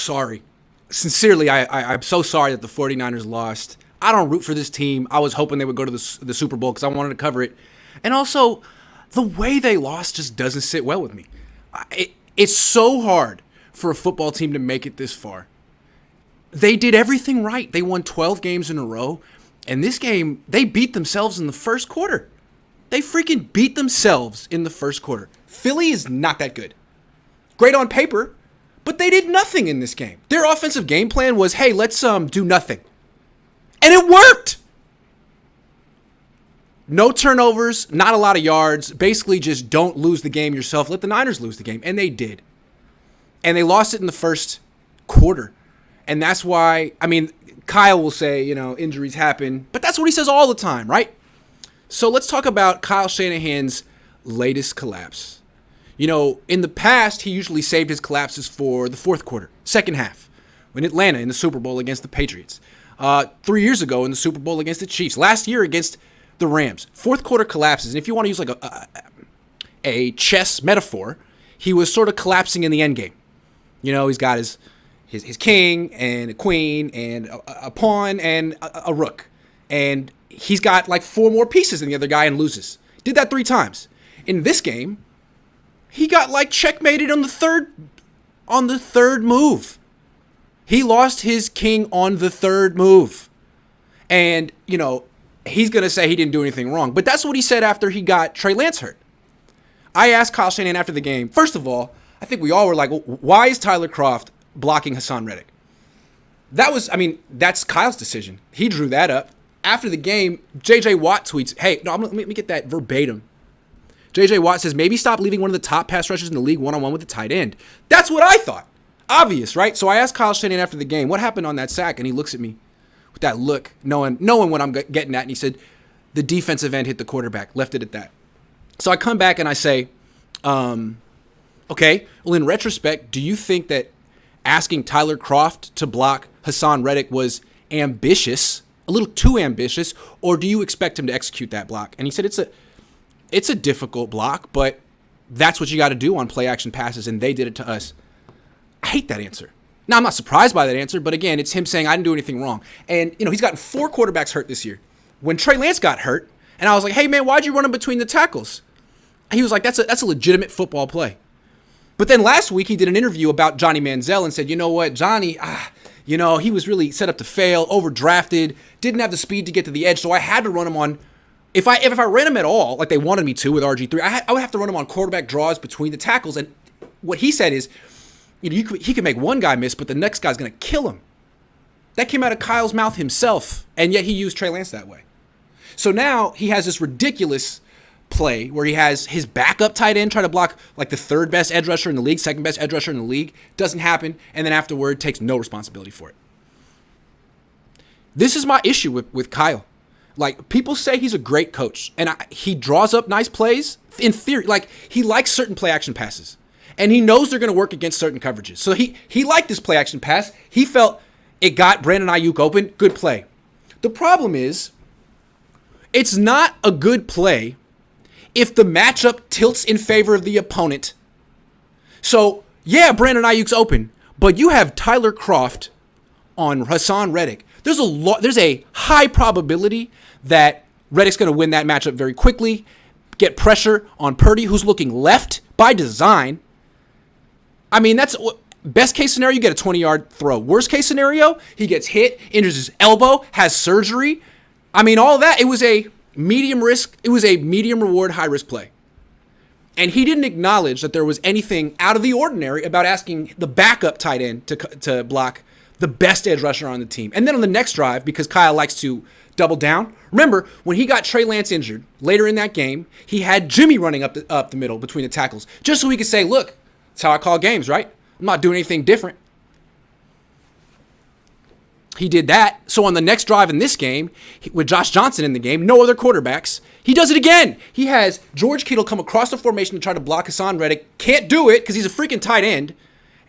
sorry. Sincerely, I'm so sorry that the 49ers lost. I don't root for this team. I was hoping they would go to the Super Bowl because I wanted to cover it. And also, the way they lost just doesn't sit well with me. It's so hard for a football team to make it this far. They did everything right. They won 12 games in a row. And this game, they beat themselves in the first quarter. They freaking beat themselves in the first quarter. Philly is not that good. Great on paper, but they did nothing in this game. Their offensive game plan was, hey, let's do nothing. And it worked. No turnovers, not a lot of yards. Basically just don't lose the game yourself. Let the Niners lose the game. And they did. And they lost it in the first quarter. And that's why, Kyle will say, injuries happen. But that's what he says all the time, right? So let's talk about Kyle Shanahan's latest collapse. In the past, he usually saved his collapses for the fourth quarter, second half, in Atlanta in the Super Bowl against the Patriots. 3 years ago in the Super Bowl against the Chiefs. Last year against the Rams. Fourth quarter collapses. And if you want to use like a chess metaphor, he was sort of collapsing in the end game. He's got his king and a queen and a pawn and a rook. And he's got like 4 more pieces than the other guy and loses. Did that 3 times. In this game, he got like checkmated on the third move. He lost his king on the third move. And, he's going to say he didn't do anything wrong. But that's what he said after he got Trey Lance hurt. I asked Kyle Shanahan after the game, first of all, I think we all were like, why is Tyler Kroft blocking Hassan Reddick? That's Kyle's decision. He drew that up. After the game, J.J. Watt tweets, hey, no, let me get that verbatim. J.J. Watt says, maybe stop leaving one of the top pass rushers in the league one-on-one with the tight end. That's what I thought. Obvious, right? So I asked Kyle Shanahan after the game, what happened on that sack? And he looks at me with that look, knowing what I'm getting at. And he said, the defensive end hit the quarterback, left it at that. So I come back and I say, okay, well, in retrospect, do you think that asking Tyler Kroft to block Hassan Reddick was ambitious, a little too ambitious, or do you expect him to execute that block? And he said, it's a difficult block, but that's what you got to do on play action passes, and they did it to us. I hate that answer. Now, I'm not surprised by that answer, but again, it's him saying I didn't do anything wrong. And, he's gotten 4 quarterbacks hurt this year. When Trey Lance got hurt, and I was like, hey, man, why'd you run him between the tackles? He was like, that's a legitimate football play. But then last week, he did an interview about Johnny Manziel and said, you know what, Johnny, he was really set up to fail, overdrafted, didn't have the speed to get to the edge, so I had to run him on, if I ran him at all, like they wanted me to with RG3, I would have to run him on quarterback draws between the tackles. And what he said is, he could make one guy miss, but the next guy's going to kill him. That came out of Kyle's mouth himself, and yet he used Trey Lance that way. So now he has this ridiculous play where he has his backup tight end try to block like the 3rd best edge rusher in the league, 2nd best edge rusher in the league. Doesn't happen, and then afterward takes no responsibility for it. This is my issue with Kyle. Like, people say he's a great coach, and he draws up nice plays. In theory, like, he likes certain play action passes, and he knows they're going to work against certain coverages. So he liked this play action pass. He felt it got Brandon Ayuk open. Good play. The problem is, it's not a good play if the matchup tilts in favor of the opponent. So, yeah, Brandon Ayuk's open, but you have Tyler Kroft on Hassan Reddick. There's a high probability that Reddick's going to win that matchup very quickly, get pressure on Purdy, who's looking left by design. That's best case scenario, you get a 20-yard throw. Worst case scenario, he gets hit, injures his elbow, has surgery. All that, it was a medium risk, it was a medium reward, high risk play. And he didn't acknowledge that there was anything out of the ordinary about asking the backup tight end to block the best edge rusher on the team. And then on the next drive, because Kyle likes to double down, remember when he got Trey Lance injured later in that game, he had Jimmy running up the middle between the tackles, just so he could say, look, that's how I call games, right? I'm not doing anything different. He did that. So on the next drive in this game, with Josh Johnson in the game, no other quarterbacks, he does it again. He has George Kittle come across the formation to try to block Hassan Reddick. Can't do it because he's a freaking tight end.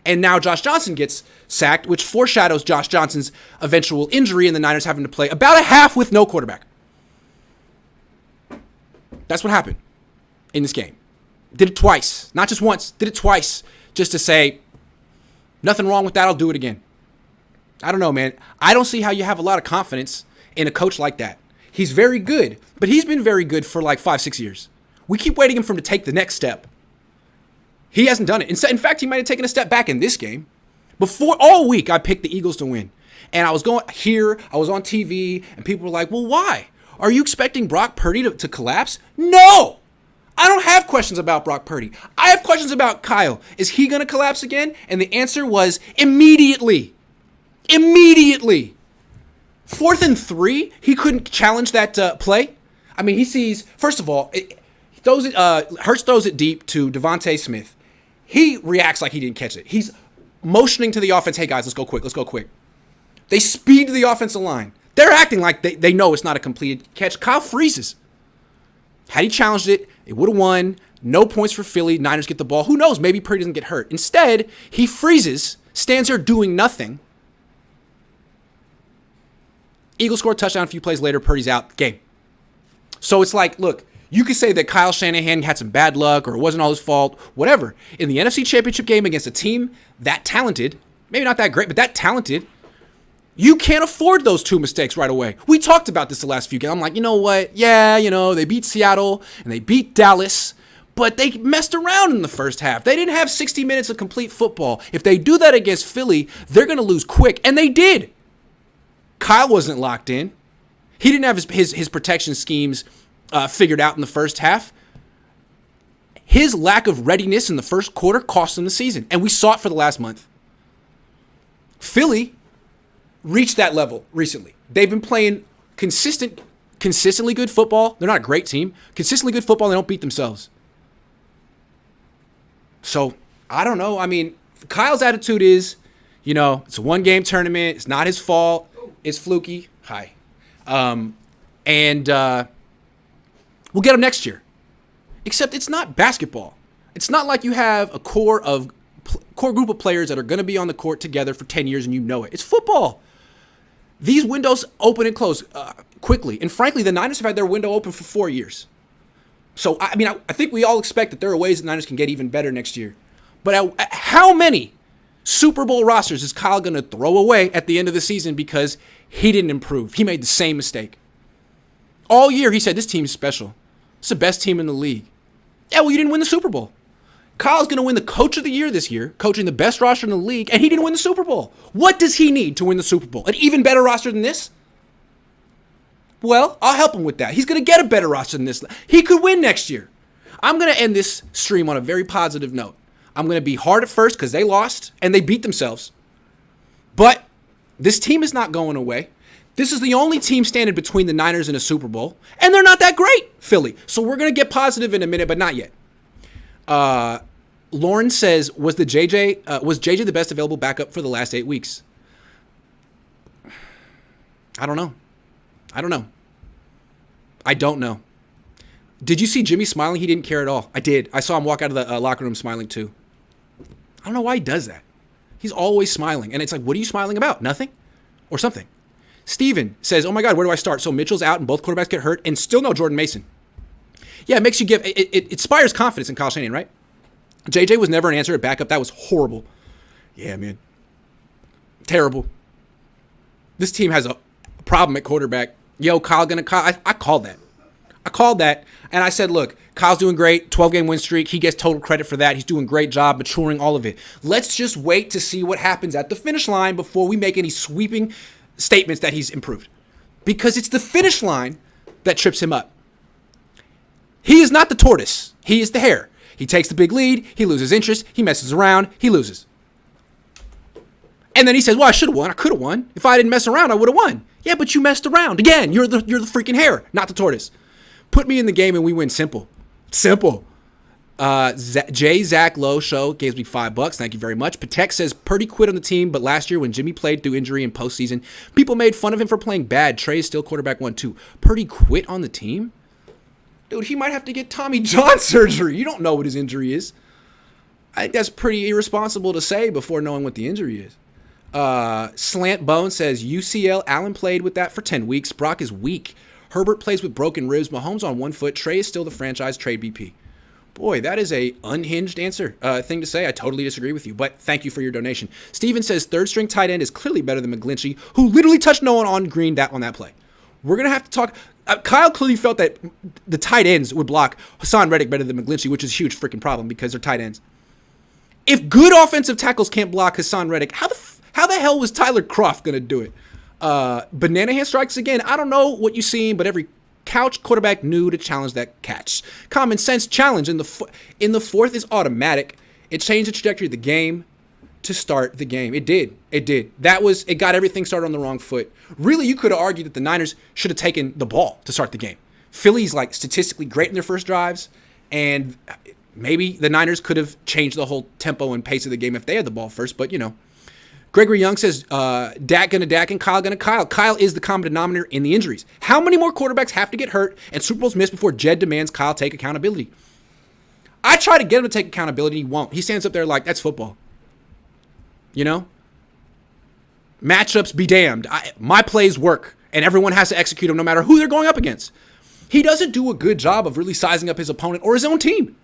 And now Josh Johnson gets sacked, which foreshadows Josh Johnson's eventual injury and the Niners having to play about a half with no quarterback. That's what happened in this game. Did it twice. Not just once. Did it twice. Just to say, Nothing wrong with that. I'll do it again. I don't know, man. I don't see how you have a lot of confidence in a coach like that. He's very good, but he's been very good for like 5-6 years. We keep waiting for him to take the next step. He hasn't done it. In fact, he might have taken a step back in this game. Before, all week, I picked the Eagles to win. And I was going here, I was on TV, and people were like, well, why? Are you expecting Brock Purdy to collapse? No! I don't have questions about Brock Purdy. I have questions about Kyle. Is he going to collapse again? And the answer was immediately. Immediately. 4th and 3, he couldn't challenge that play. I mean, he sees, first of all, Hurts throws it deep to Devontae Smith. He reacts like he didn't catch it. He's motioning to the offense, hey guys, let's go quick. They speed to the offensive line. They're acting like they know it's not a completed catch. Kyle freezes. Had he challenged it, it would have won. No points for Philly. Niners get the ball. Who knows? Maybe Purdy doesn't get hurt. Instead, he freezes, stands there doing nothing. Eagles score a touchdown a few plays later. Purdy's out. Game. So it's like, look, you could say that Kyle Shanahan had some bad luck or it wasn't all his fault, whatever. In the NFC Championship game against a team that talented, maybe not that great, but that talented, you can't afford those 2 mistakes right away. We talked about this the last few games. I'm like, you know what? Yeah, they beat Seattle and they beat Dallas, but they messed around in the first half. They didn't have 60 minutes of complete football. If they do that against Philly, they're going to lose quick, and they did. Kyle wasn't locked in. He didn't have his protection schemes figured out in the first half. His lack of readiness in the first quarter cost him the season, and we saw it for the last month. Philly reached that level recently. They've been playing consistently good football. They're not a great team. Consistently good football, they don't beat themselves. So, I don't know. I mean, Kyle's attitude is, it's a one-game tournament. It's not his fault. It's fluky. Hi. And we'll get him next year. Except it's not basketball. It's not like you have a core group of players that are going to be on the court together for 10 years and you know it. It's football. These windows open and close quickly. And frankly, the Niners have had their window open for 4 years. So, I mean, I think we all expect that there are ways the Niners can get even better next year. But how many Super Bowl rosters is Kyle going to throw away at the end of the season because he didn't improve? He made the same mistake. All year, he said, this team is special. It's the best team in the league. Yeah, well, you didn't win the Super Bowl. Kyle's going to win the Coach of the Year this year, coaching the best roster in the league, and he didn't win the Super Bowl. What does he need to win the Super Bowl? An even better roster than this? Well, I'll help him with that. He's going to get a better roster than this. He could win next year. I'm going to end this stream on a very positive note. I'm going to be hard at first because they lost and they beat themselves. But this team is not going away. This is the only team standing between the Niners and a Super Bowl, and they're not that great, Philly. So we're going to get positive in a minute, but not yet. Lauren says, was JJ the best available backup for the last 8 weeks? I don't know. I don't know. Did you see Jimmy smiling? He didn't care at all. I did. I saw him walk out of the locker room smiling too. I don't know why he does that. He's always smiling. And it's like, what are you smiling about? Nothing? Or something. Steven says, oh my God, where do I start? So Mitchell's out and both quarterbacks get hurt and still no Jordan Mason. Yeah, it makes you it inspires confidence in Kyle Shanahan, right? JJ was never an answer at backup. That was horrible. Yeah, man. Terrible. This team has a problem at quarterback. Yo, Kyle I called that. And I said, look, Kyle's doing great. 12-game win streak. He gets total credit for that. He's doing a great job maturing all of it. Let's just wait to see what happens at the finish line before we make any sweeping statements that he's improved. Because it's the finish line that trips him up. He is not the tortoise. He is the hare. He takes the big lead. He loses interest. He messes around. He loses. And then he says, well, I should have won. I could have won. If I didn't mess around, I would have won. Yeah, but you messed around. Again, you're the freaking hare, not the tortoise. Put me in the game and we win. Simple. Zach Lowe Show gives me $5. Thank you very much. Patek says Purdy quit on the team, but last year when Jimmy played through injury in postseason, people made fun of him for playing bad. Trey is still quarterback 1-2. Purdy quit on the team? Dude, he might have to get Tommy John surgery. You don't know what his injury is. I think that's pretty irresponsible to say before knowing what the injury is. Slant Bone says UCL. Allen played with that for 10 weeks. Brock is weak. Herbert plays with broken ribs. Mahomes on 1 foot. Trey is still the franchise trade BP. Boy, that is a unhinged thing to say. I totally disagree with you, but thank you for your donation. Steven says third string tight end is clearly better than McGlinchey, who literally touched no one on green on that play. We're going to have to talk. Kyle clearly felt that the tight ends would block Hassan Reddick better than McGlinchey, which is a huge freaking problem because they're tight ends. If good offensive tackles can't block Hassan Reddick, how the hell was Tyler Kroft going to do it? Banana hand strikes again. I don't know what you've seen, but every couch quarterback knew to challenge that catch. Common sense challenge in the fourth is automatic. It changed the trajectory of the game to start the game. It did. It got everything started on the wrong foot. Really, you could have argued that the Niners should have taken the ball to start the game. Philly's like statistically great in their first drives, and maybe the Niners could have changed the whole tempo and pace of the game if they had the ball first, but Gregory Young says, Dak gonna Dak and Kyle gonna Kyle. Kyle is the common denominator in the injuries. How many more quarterbacks have to get hurt and Super Bowls missed before Jed demands Kyle take accountability? I try to get him to take accountability. He won't. He stands up there like, that's football. Matchups be damned. My plays work, and everyone has to execute them no matter who they're going up against. He doesn't do a good job of really sizing up his opponent or his own team.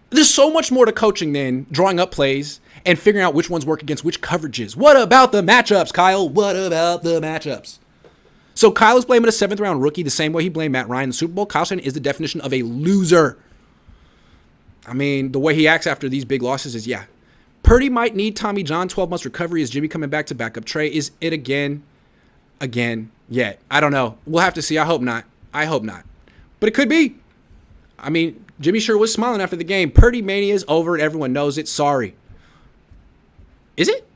There's so much more to coaching than drawing up plays and figuring out which ones work against which coverages. What about the matchups, Kyle? What about the matchups? So Kyle is blaming a 7th-round rookie the same way he blamed Matt Ryan in the Super Bowl. Kyle Shanahan is the definition of a loser. I mean, the way he acts after these big losses is, Purdy might need Tommy John, 12 months recovery. Is Jimmy coming back to back up Trey? Is it again, yet? I don't know. We'll have to see. I hope not. But it could be. I mean, Jimmy sure was smiling after the game. Purdy mania is over and everyone knows it. Sorry. Is it?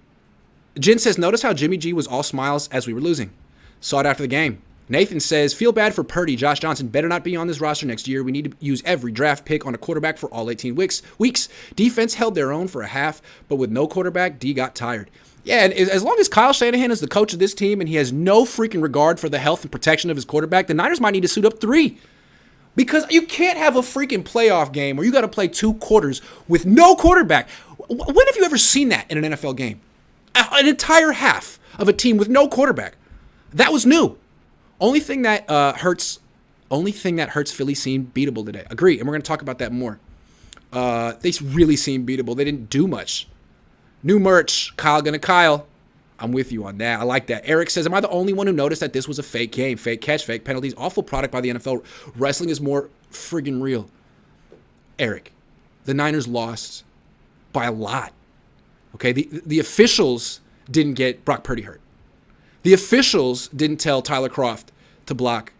Jen says, notice how Jimmy G was all smiles as we were losing. Saw it after the game. Nathan says, feel bad for Purdy. Josh Johnson better not be on this roster next year. We need to use every draft pick on a quarterback for all 18 weeks. Defense held their own for a half, but with no quarterback, D got tired. Yeah, and as long as Kyle Shanahan is the coach of this team and he has no freaking regard for the health and protection of his quarterback, the Niners might need to suit up 3. Because you can't have a freaking playoff game where you got to play 2 quarters with no quarterback. When have you ever seen that in an NFL game? An entire half of a team with no quarterback. That was new. Only thing that hurts Philly seemed beatable today. Agree, and we're going to talk about that more. They really seemed beatable. They didn't do much. New merch, Kyle gonna Kyle. I'm with you on that. I like that. Eric says, am I the only one who noticed that this was a fake game? Fake catch, fake penalties, awful product by the NFL. Wrestling is more friggin' real. Eric, the Niners lost by a lot. Okay, the officials didn't get Brock Purdy hurt. The officials didn't tell Tyler Kroft to block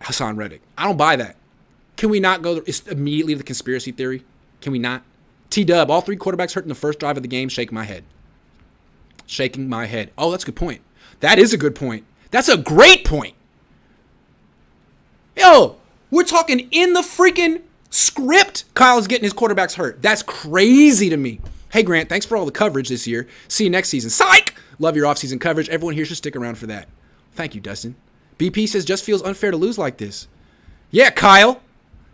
Hassan Reddick. I don't buy that. Can we not go immediately to the conspiracy theory? Can we not? T-Dub, all 3 quarterbacks hurt in the first drive of the game. Shaking my head. Oh, that's a good point. That is a good point. That's a great point. Yo, we're talking in the freaking script. Kyle's getting his quarterbacks hurt. That's crazy to me. Hey, Grant, thanks for all the coverage this year. See you next season. Psych! Love your offseason coverage. Everyone here should stick around for that. Thank you, Dustin. BP says, just feels unfair to lose like this. Yeah, Kyle.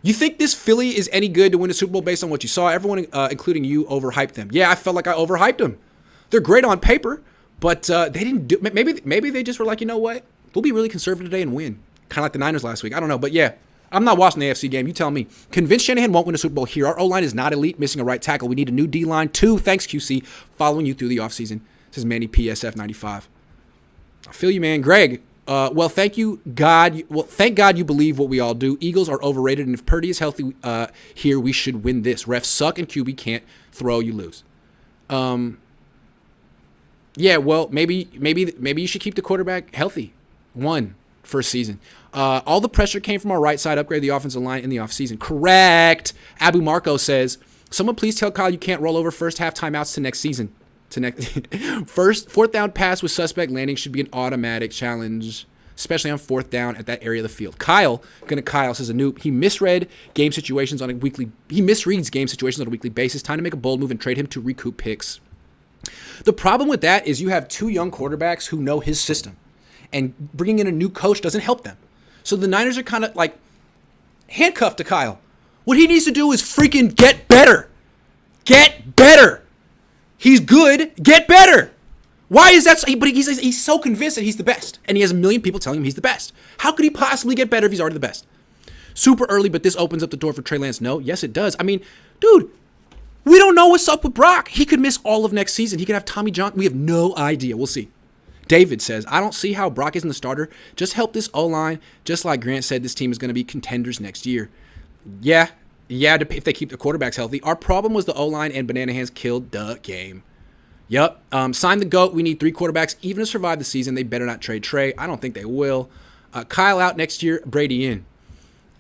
You think this Philly is any good to win a Super Bowl based on what you saw? Everyone, including you, overhyped them. Yeah, I felt like I overhyped them. They're great on paper, but they didn't do. Maybe they just were like, you know what? We'll be really conservative today and win. Kind of like the Niners last week. I don't know, but yeah. I'm not watching the AFC game. You tell me. Convinced Shanahan won't win a Super Bowl here. Our O-line is not elite, missing a right tackle. We need a new D-line, too. Thanks, QC. Following you through the offseason. Says Manny PSF 95. I feel you, man. Greg, well, thank you, God. Well, thank God you believe what we all do. Eagles are overrated, and if Purdy is healthy here, we should win this. Refs suck, and QB can't throw. You lose. Yeah, well, maybe you should keep the quarterback healthy. First season. All the pressure came from our right side. Upgrade the offensive line in the offseason. Correct. Abu Marco says, someone please tell Kyle you can't roll over first half timeouts to next season. Fourth down pass with suspect landing should be an automatic challenge, especially on 4th down at that area of the field. Kyle says a noob. He misreads game situations on a weekly basis. Time to make a bold move and trade him to recoup picks. The problem with that is you have 2 young quarterbacks who know his system, and bringing in a new coach doesn't help them. So the Niners are kind of like handcuffed to Kyle. What he needs to do is freaking get better. Get better. He's good. Get better. Why is that? But he's so convinced that he's the best. And he has a million people telling him he's the best. How could he possibly get better if he's already the best? super early, but this opens up the door for Trey Lance. No, yes, it does. I mean, dude, we don't know what's up with Brock. He could miss all of next season. He could have Tommy John. We have no idea. We'll see. David says, I don't see how Brock isn't the starter. Just help this O-line. Just like Grant said, this team is going to be contenders next year. Yeah, if they keep the quarterbacks healthy. Our problem was the O-line, and Banana Hands killed the game. Yep. Sign the GOAT. We need 3 quarterbacks. Even to survive the season, they better not trade Trey. I don't think they will. Kyle out next year. Brady in.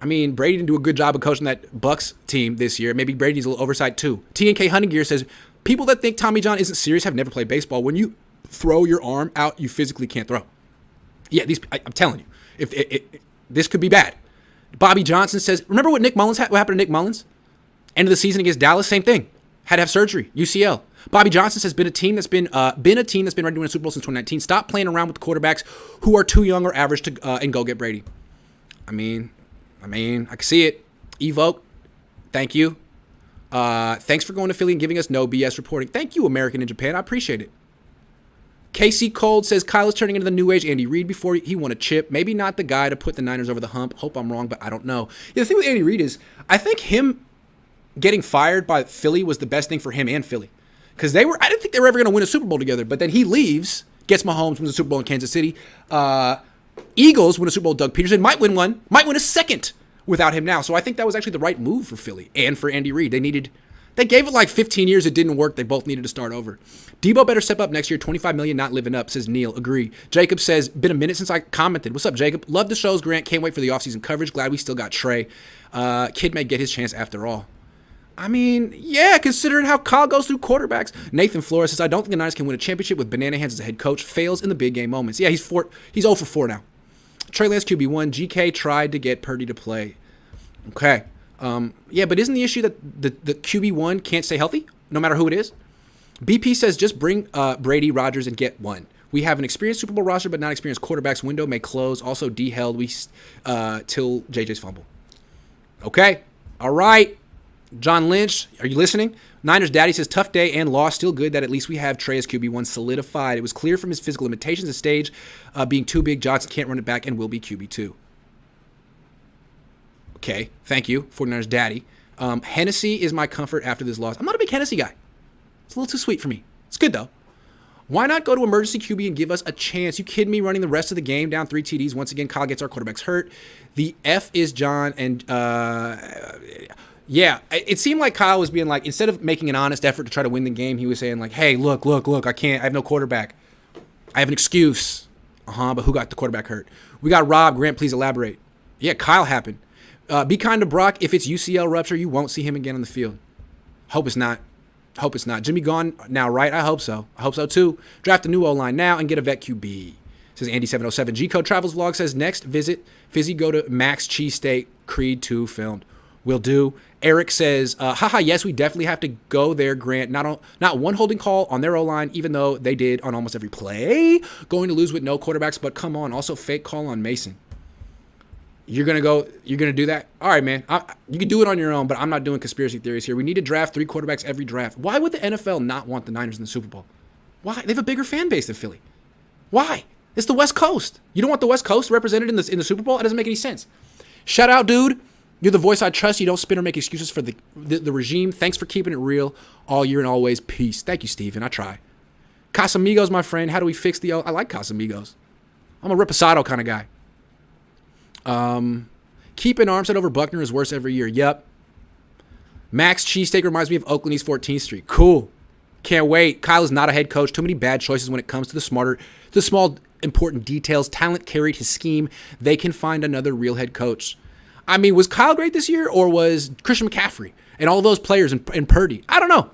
I mean, Brady didn't do a good job of coaching that Bucks team this year. Maybe Brady's a little oversight too. TNK Hunting Gear says, people that think Tommy John isn't serious have never played baseball. When you throw your arm out, you physically can't throw. Yeah, I'm telling you, if this could be bad. Bobby Johnson says, remember what what happened to Nick Mullins? End of the season against Dallas, same thing. Had to have surgery, UCL. Bobby Johnson says, been a team that's been ready to win a Super Bowl since 2019. Stop playing around with the quarterbacks who are too young or average to and go get Brady. I mean, I can see it. Evoke, thank you. Thanks for going to Philly and giving us no BS reporting. Thank you, American in Japan. I appreciate it. Casey Cold says, Kyle is turning into the new age Andy Reid before he won a chip. Maybe not the guy to put the Niners over the hump. Hope I'm wrong, but I don't know. Yeah, the thing with Andy Reid is, I think him getting fired by Philly was the best thing for him and Philly. Because I didn't think they were ever going to win a Super Bowl together. But then he leaves, gets Mahomes, wins a Super Bowl in Kansas City. Eagles win a Super Bowl with Doug Peterson. Might win a second without him now. So I think that was actually the right move for Philly and for Andy Reid. They gave it like 15 years. It didn't work. They both needed to start over. Debo better step up next year. $25 million not living up, says Neil. Agree. Jacob says, been a minute since I commented. What's up, Jacob? Love the shows, Grant. Can't wait for the offseason coverage. Glad we still got Trey. Kid may get his chance after all. I mean, yeah, considering how Kyle goes through quarterbacks. Nathan Flores says, I don't think the Niners can win a championship with Banana Hands as a head coach. Fails in the big game moments. Yeah, he's 0 for 4 now. Trey Lance QB1. GK tried to get Purdy to play. Okay. Yeah, but isn't the issue that the QB1 can't stay healthy, no matter who it is? BP says, just bring Brady, Rodgers, and get one. We have an experienced Super Bowl roster, but not experienced quarterbacks. Window may close. Also, D held till JJ's fumble. Okay. All right. John Lynch, are you listening? Niners Daddy says, tough day and loss. Still good that at least we have Trey as QB1 solidified. It was clear from his physical limitations at stage being too big. Johnson can't run it back and will be QB2. Okay, thank you, 49ers Daddy. Hennessy is my comfort after this loss. I'm not a big Hennessy guy. It's a little too sweet for me. It's good, though. Why not go to emergency QB and give us a chance? You kidding me? Running the rest of the game down 3 TDs. Once again, Kyle gets our quarterbacks hurt. The F is John. And, yeah, it seemed like Kyle was being like, instead of making an honest effort to try to win the game, he was saying like, hey, look, I can't. I have no quarterback. I have an excuse. But who got the quarterback hurt? We got Rob. Grant, please elaborate. Yeah, Kyle happened. Be kind to Brock. If it's UCL rupture, you won't see him again on the field. Hope it's not. Jimmy gone now, right? I hope so. Too. Draft a new O-line now and get a vet QB. Says Andy707. G-Code Travels Vlog says, next visit, Fizzy go to Max Cheesesteak, Creed 2 filmed. Will do. Eric says, haha, yes, we definitely have to go there, Grant. Not one holding call on their O-line, even though they did on almost every play. Going to lose with no quarterbacks, but come on. Also, fake call on Mason. You're going to do that? All right, man. You can do it on your own, but I'm not doing conspiracy theories here. We need to draft 3 quarterbacks every draft. Why would the NFL not want the Niners in the Super Bowl? Why? They have a bigger fan base than Philly. Why? It's the West Coast. You don't want the West Coast represented in the Super Bowl? It doesn't make any sense. Shout out, dude. You're the voice I trust. You don't spin or make excuses for the regime. Thanks for keeping it real all year and always. Peace. Thank you, Steven. I try. Casamigos, my friend. How do we fix I like Casamigos. I'm a Reposado kind of guy. Keeping Armstead over Buckner is worse every year. Yep. Max Cheesesteak reminds me of Oakland East 14th Street. Cool. Can't wait. Kyle is not a head coach. Too many bad choices when it comes to the small, important details. Talent carried his scheme. They can find another real head coach. I mean, was Kyle great this year, or was Christian McCaffrey and all those players and Purdy? I don't know.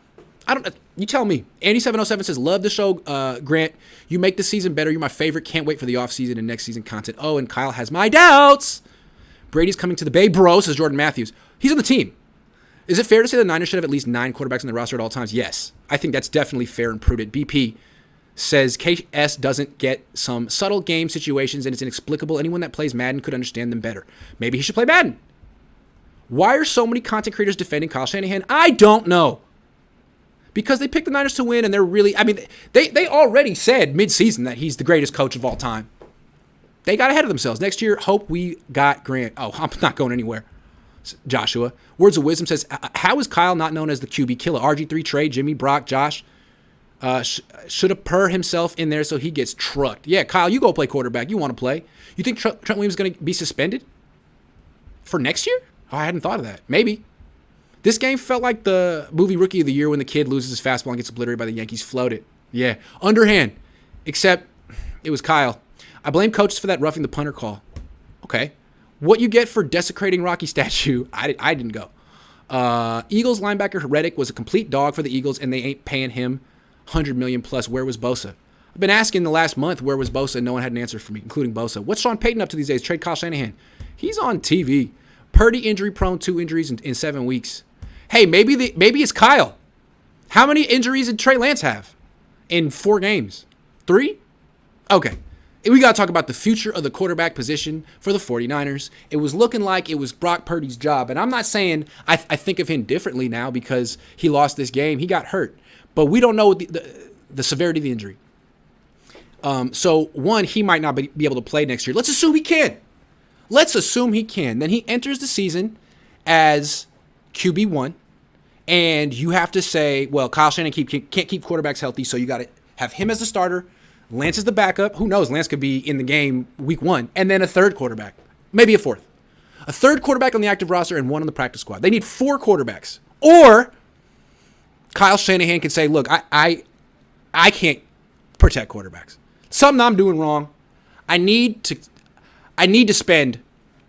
You tell me. Andy707 says, love the show, Grant. You make the season better. You're my favorite. Can't wait for the offseason and next season content. Oh, and Kyle has my doubts. Brady's coming to the Bay, bro, says Jordan Matthews. He's on the team. Is it fair to say the Niners should have at least 9 quarterbacks on the roster at all times? Yes. I think that's definitely fair and prudent. BP says KS doesn't get some subtle game situations and it's inexplicable. Anyone that plays Madden could understand them better. Maybe he should play Madden. Why are so many content creators defending Kyle Shanahan? I don't know. Because they picked the Niners to win and they're really, I mean, they already said mid-season that he's the greatest coach of all time. They got ahead of themselves. Next year, hope we got Grant. Oh, I'm not going anywhere. Joshua. Words of Wisdom says, how is Kyle not known as the QB killer? RG3, Trey, Jimmy, Brock, Josh. Should have purr himself in there so he gets trucked. Yeah, Kyle, you go play quarterback. You want to play. You think Trent Williams is going to be suspended for next year? Oh, I hadn't thought of that. Maybe. This game felt like the movie Rookie of the Year when the kid loses his fastball and gets obliterated by the Yankees. Floated. Yeah, underhand. Except it was Kyle. I blame coaches for that roughing the punter call. Okay. What you get for desecrating Rocky statue, I didn't go. Eagles linebacker Reddick was a complete dog for the Eagles, and they ain't paying him $100 million plus. Where was Bosa? I've been asking the last month, where was Bosa? No one had an answer for me, including Bosa. What's Sean Payton up to these days? Trade Kyle Shanahan. He's on TV. Purdy injury prone, 2 injuries in 7 weeks. Hey, maybe it's Kyle. How many injuries did Trey Lance have in 4 games? 3? Okay. We got to talk about the future of the quarterback position for the 49ers. It was looking like it was Brock Purdy's job. And I'm not saying I think of him differently now because he lost this game. He got hurt. But we don't know the severity of the injury. So, one, he might not be able to play next year. Let's assume he can. Then he enters the season as QB1. And you have to say, well, Kyle Shanahan can't keep quarterbacks healthy, so you got to have him as the starter. Lance is the backup. Who knows? Lance could be in the game week 1. And then a third quarterback. Maybe a fourth. A third quarterback on the active roster and 1 on the practice squad. They need 4 quarterbacks. Or Kyle Shanahan can say, look, I can't protect quarterbacks. Something I'm doing wrong. I need to spend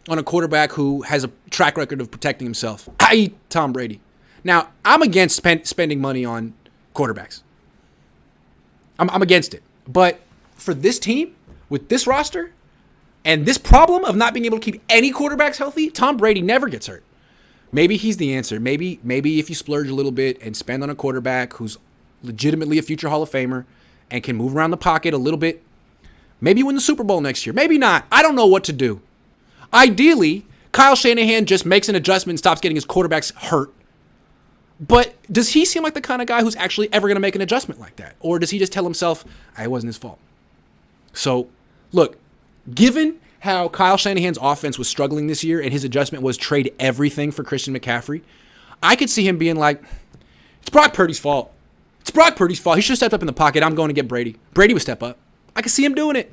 on a quarterback who has a track record of protecting himself, i.e. Tom Brady. Now, I'm against spending money on quarterbacks. I'm against it. But for this team, with this roster, and this problem of not being able to keep any quarterbacks healthy, Tom Brady never gets hurt. Maybe he's the answer. Maybe if you splurge a little bit and spend on a quarterback who's legitimately a future Hall of Famer and can move around the pocket a little bit, maybe win the Super Bowl next year. Maybe not. I don't know what to do. Ideally, Kyle Shanahan just makes an adjustment and stops getting his quarterbacks hurt. But does he seem like the kind of guy who's actually ever going to make an adjustment like that? Or does he just tell himself, it wasn't his fault? So, look, given how Kyle Shanahan's offense was struggling this year and his adjustment was trade everything for Christian McCaffrey, I could see him being like, it's Brock Purdy's fault. He should have stepped up in the pocket. I'm going to get Brady. Brady would step up. I could see him doing it.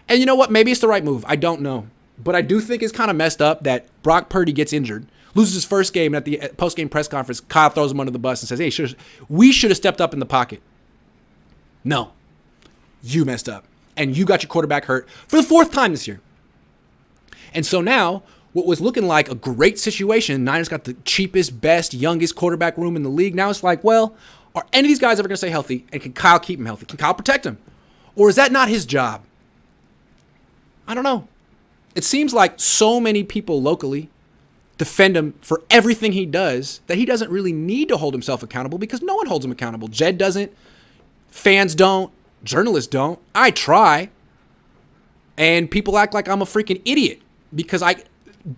And you know what? Maybe it's the right move. I don't know. But I do think it's kind of messed up that Brock Purdy gets injured, loses his first game, and at the post-game press conference, Kyle throws him under the bus and says, hey, we should have stepped up in the pocket. No. You messed up. And you got your quarterback hurt for the 4th time this year. And so now, what was looking like a great situation, Niners got the cheapest, best, youngest quarterback room in the league. Now it's like, well, are any of these guys ever going to stay healthy? And can Kyle keep him healthy? Can Kyle protect him? Or is that not his job? I don't know. It seems like so many people locally defend him for everything he does that he doesn't really need to hold himself accountable because no one holds him accountable. Jed doesn't. Fans don't. Journalists don't. I try. And people act like I'm a freaking idiot because I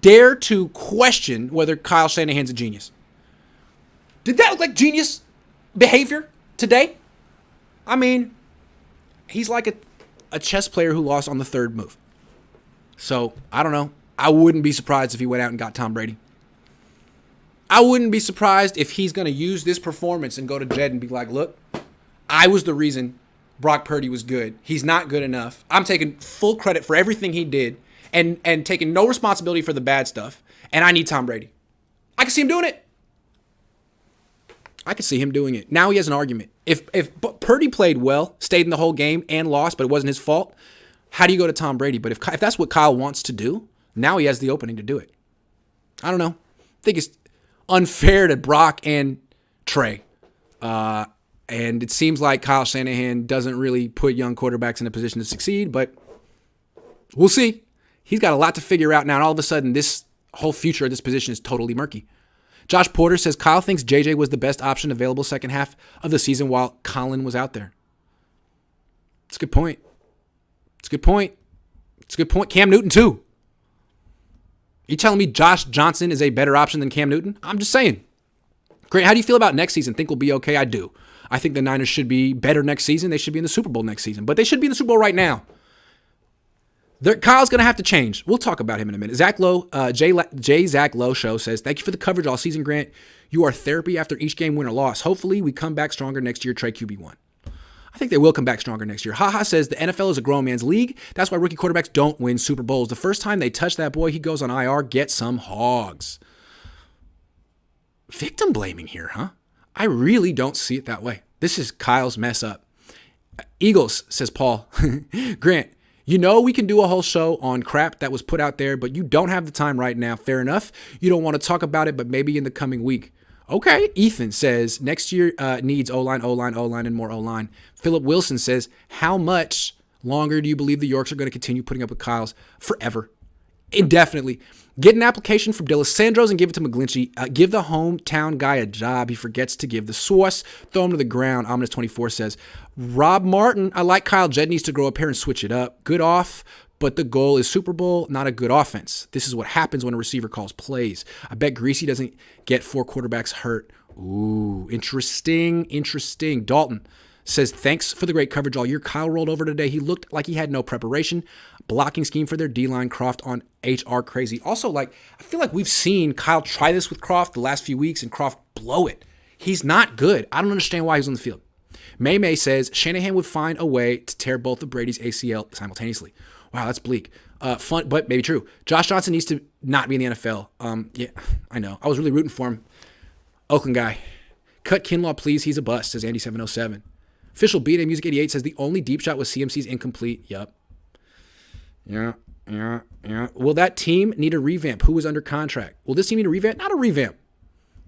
dare to question whether Kyle Shanahan's a genius. Did that look like genius behavior today? I mean, he's like a chess player who lost on the 3rd move. So, I don't know. I wouldn't be surprised if he went out and got Tom Brady. I wouldn't be surprised if he's going to use this performance and go to Jed and be like, look, I was the reason Brock Purdy was good. He's not good enough. I'm taking full credit for everything he did and taking no responsibility for the bad stuff. And I need Tom Brady. I can see him doing it. Now he has an argument. If Purdy played well, stayed in the whole game and lost, but it wasn't his fault, how do you go to Tom Brady? But if that's what Kyle wants to do, now he has the opening to do it. I don't know. I think it's unfair to Brock and Trey. And it seems like Kyle Shanahan doesn't really put young quarterbacks in a position to succeed, but we'll see. He's got a lot to figure out now, and all of a sudden, this whole future of this position is totally murky. Josh Porter says Kyle thinks JJ was the best option available second half of the season while Colin was out there. It's a good point. Cam Newton, too. You telling me Josh Johnson is a better option than Cam Newton? I'm just saying. Great. How do you feel about next season? Think we'll be okay? I do. I think the Niners should be better next season. They should be in the Super Bowl next season. But they should be in the Super Bowl right now. Kyle's going to have to change. We'll talk about him in a minute. Zach Lowe, J. Zach Lowe Show says, thank you for the coverage all season, Grant. You are therapy after each game win or loss. Hopefully we come back stronger next year. Trey QB1. I think they will come back stronger next year. Haha says the NFL is a grown man's league. That's why rookie quarterbacks don't win Super Bowls. The first time they touch that boy, he goes on IR. Get some hogs. Victim blaming here, huh? I really don't see it that way. This is Kyle's mess up. Eagles, says Paul. Grant, you know we can do a whole show on crap that was put out there, but you don't have the time right now. Fair enough. You don't want to talk about it, but maybe in the coming week. Okay. Ethan says next year needs O-line, and more O-line. Philip Wilson says, how much longer do you believe the Yorks are going to continue putting up with Kyle's? Forever. Indefinitely. Get an application from D'Alessandro's and give it to McGlinchey. Give the hometown guy a job. He forgets to give the sauce. Throw him to the ground. Ominous24 says, Rob Martin, I like Kyle Jed needs to grow up here and switch it up. Good off, but the goal is Super Bowl, not a good offense. This is what happens when a receiver calls plays. I bet Greasy doesn't get 4 quarterbacks hurt. Ooh, interesting. Dalton says, thanks for the great coverage all year. Kyle rolled over today. He looked like he had no preparation. Blocking scheme for their D-line. Croft on HR crazy. Also, I feel like we've seen Kyle try this with Croft the last few weeks and Croft blow it. He's not good. I don't understand why he's on the field. May says, Shanahan would find a way to tear both of Brady's ACL simultaneously. Wow, that's bleak. Fun, but maybe true. Josh Johnson needs to not be in the NFL. Yeah, I know. I was really rooting for him. Oakland guy. Cut Kinlaw, please. He's a bust, says Andy707. Official B-Day Music 88 says the only deep shot was CMC's incomplete. Yup. Yeah. Will that team need a revamp? Who was under contract? Will this team need a revamp? Not a revamp.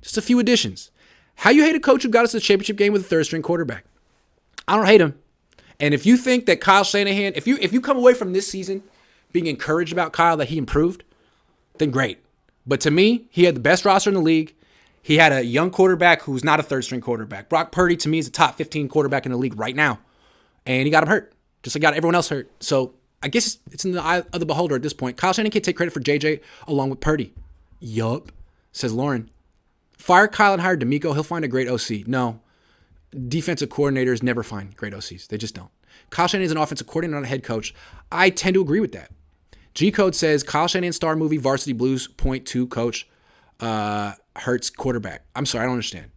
Just a few additions. How you hate a coach who got us to the championship game with a third-string quarterback? I don't hate him. And if you think that Kyle Shanahan, if you come away from this season being encouraged about Kyle that he improved, then great. But to me, he had the best roster in the league. He had a young quarterback who's not a third-string quarterback. Brock Purdy, to me, is a top 15 quarterback in the league right now. And he got him hurt, just like got everyone else hurt. So I guess it's in the eye of the beholder at this point. Kyle Shanahan can't take credit for JJ along with Purdy. Yup, says Lauren. Fire Kyle and hire D'Amico. He'll find a great OC. No. Defensive coordinators never find great OCs. They just don't. Kyle Shanahan is an offensive coordinator, not a head coach. I tend to agree with that. G-Code says, Kyle Shanahan star movie Varsity Blues, point 2, coach. Hurts quarterback. I'm sorry, I don't understand.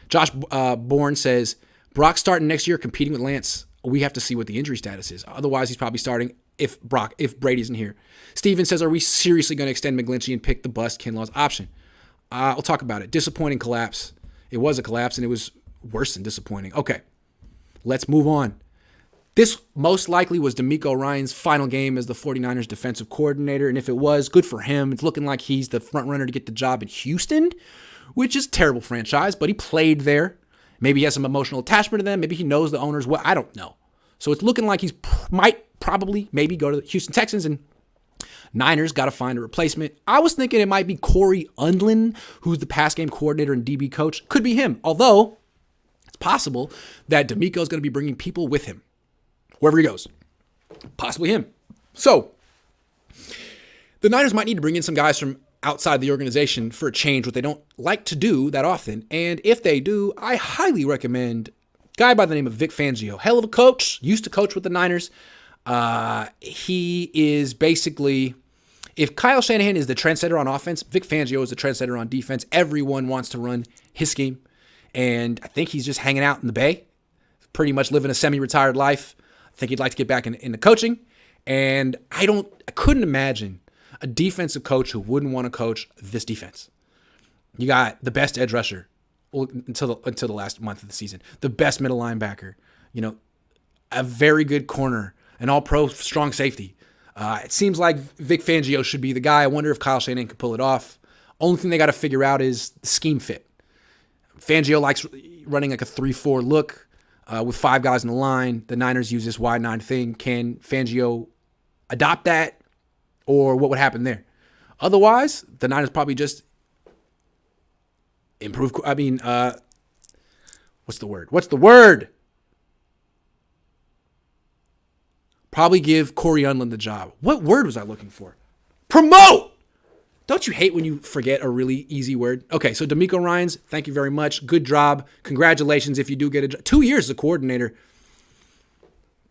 Josh Bourne says, Brock starting next year competing with Lance. We have to see what the injury status is. Otherwise, he's probably starting if Brady isn't here. Steven says, are we seriously going to extend McGlinchey and pick the bust Kinlaw's option? I'll talk about it. Disappointing collapse. It was a collapse, and it was worse than disappointing. Okay, let's move on. This most likely was D'Amico Ryan's final game as the 49ers defensive coordinator, and if it was, good for him. It's looking like he's the front runner to get the job in Houston, which is a terrible franchise, but he played there. Maybe he has some emotional attachment to them. Maybe he knows the owners well. I don't know. So it's looking like he's maybe go to the Houston Texans, and Niners got to find a replacement. I was thinking it might be Corey Undlin, who's the pass game coordinator and DB coach. Could be him, although it's possible that D'Amico is going to be bringing people with him. Wherever he goes. Possibly him. So, the Niners might need to bring in some guys from outside the organization for a change, what they don't like to do that often. And if they do, I highly recommend a guy by the name of Vic Fangio. Hell of a coach. Used to coach with the Niners. He is basically, if Kyle Shanahan is the trendsetter on offense, Vic Fangio is the trendsetter on defense. Everyone wants to run his scheme. And I think he's just hanging out in the Bay. Pretty much living a semi-retired life. I think he'd like to get back into coaching. And I couldn't imagine a defensive coach who wouldn't want to coach this defense. You got the best edge rusher until the last month of the season, the best middle linebacker, a very good corner, an all-pro strong safety. It seems like Vic Fangio should be the guy. I wonder if Kyle Shanahan can pull it off. Only thing they got to figure out is the scheme fit. Fangio likes running like a 3-4 look. With 5 guys in the line, the Niners use this wide 9 thing. Can Fangio adopt that, or what would happen there? Otherwise, the Niners probably just improve. I mean, what's the word? Probably give Corey Undlin the job. What word was I looking for? Promote! Don't you hate when you forget a really easy word? Okay, so D'Amico Ryans, thank you very much. Good job. Congratulations if you do get a job. 2 years as a coordinator.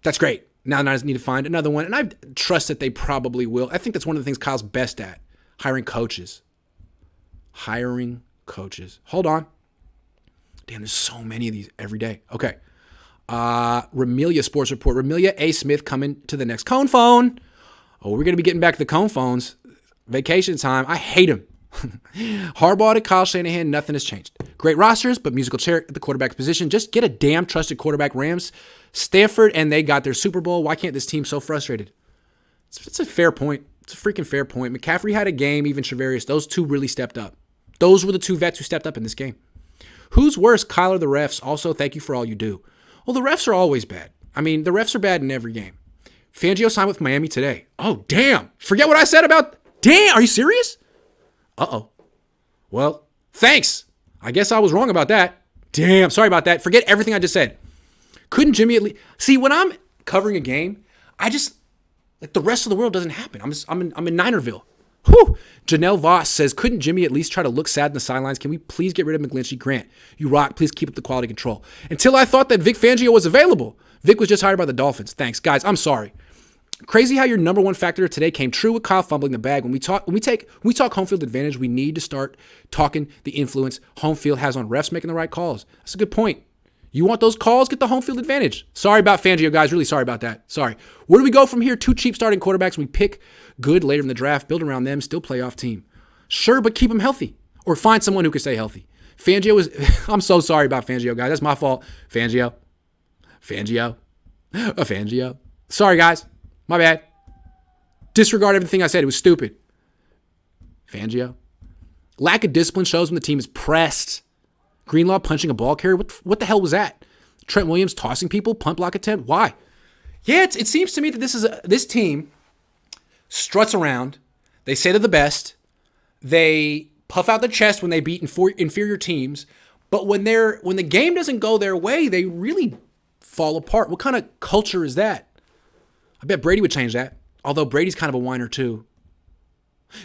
That's great. Now the Niners need to find another one, and I trust that they probably will. I think that's one of the things Kyle's best at, hiring coaches. Hiring coaches. Hold on. Damn, there's so many of these every day. Okay. Ramelia Sports Report. Ramelia A. Smith coming to the next Cohn phone. Oh, we're going to be getting back to the Cohn phones. Vacation time. I hate him. Harbaugh to Kyle Shanahan, nothing has changed. Great rosters, but musical chair at the quarterback position. Just get a damn trusted quarterback. Rams, Stanford, and they got their Super Bowl. Why can't this team so frustrated? It's a fair point. It's a freaking fair point. McCaffrey had a game, even Trevarius. Those two really stepped up. Those were the two vets who stepped up in this game. Who's worse, Kyle or the refs? Also, thank you for all you do. Well, the refs are always bad. I mean, the refs are bad in every game. Fangio signed with Miami today. Oh, damn. Forget what I said about... Damn, are you serious? Uh-oh. Well, thanks. I guess I was wrong about that. Damn, sorry about that. Forget everything I just said. Couldn't Jimmy at least... See, when I'm covering a game, I just... Like, the rest of the world doesn't happen. I'm in Ninerville. Whew. Janelle Voss says, couldn't Jimmy at least try to look sad in the sidelines? Can we please get rid of McGlinchey? Grant, you rock. Please keep up the quality control. Until I thought that Vic Fangio was available. Vic was just hired by the Dolphins. Thanks. Guys, I'm sorry. Crazy how your number one factor today came true with Kyle fumbling the bag. When we talk home field advantage, we need to start talking the influence home field has on refs making the right calls. That's a good point. You want those calls? Get the home field advantage. Sorry about Fangio, guys. Really sorry about that. Sorry. Where do we go from here? 2 cheap starting quarterbacks. We pick good later in the draft, build around them, still playoff team. Sure, but keep them healthy. Or find someone who can stay healthy. Fangio is... I'm so sorry about Fangio, guys. That's my fault. Fangio. Sorry, guys. My bad. Disregard everything I said. It was stupid. Fangio. Lack of discipline shows when the team is pressed. Greenlaw punching a ball carrier. What the hell was that? Trent Williams tossing people. Punt block attempt. Why? Yeah, it seems to me that this team struts around. They say they're the best. They puff out their chest when they beat inferior teams. But when the game doesn't go their way, they really fall apart. What kind of culture is that? I bet Brady would change that. Although Brady's kind of a whiner too.